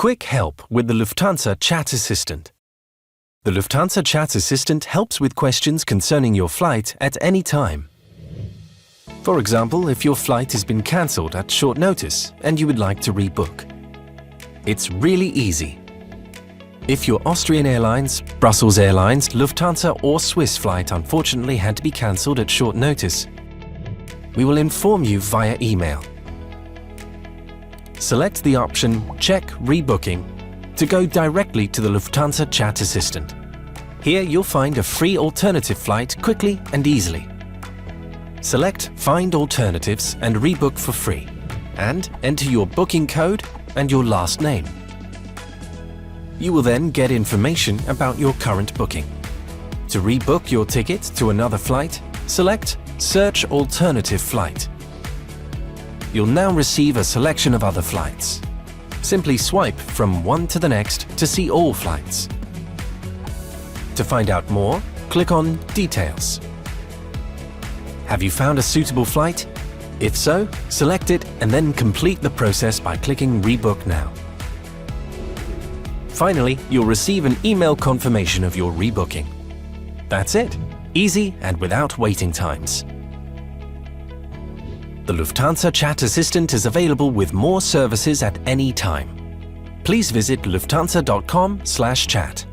Quick help with the Lufthansa Chat Assistant. The Lufthansa Chat Assistant helps with questions concerning your flight at any time. For example, if your flight has been cancelled at short notice and you would like to rebook. It's really easy. If your Austrian Airlines, Brussels Airlines, Lufthansa or Swiss flight unfortunately had to be cancelled at short notice, we will inform you via email. Select the option Check Rebooking to go directly to the Lufthansa Chat Assistant. Here you'll find a free alternative flight quickly and easily. Select Find Alternatives and rebook for free, and enter your booking code and your last name. You will then get information about your current booking. To rebook your ticket to another flight, select Search Alternative Flight. You'll now receive a selection of other flights. Simply swipe from one to the next to see all flights. To find out more, click on Details. Have you found a suitable flight? If so, select it and then complete the process by clicking Rebook Now. Finally, you'll receive an email confirmation of your rebooking. That's it. Easy and without waiting times. The Lufthansa Chat Assistant is available with more services at any time. Please visit lufthansa.com/chat.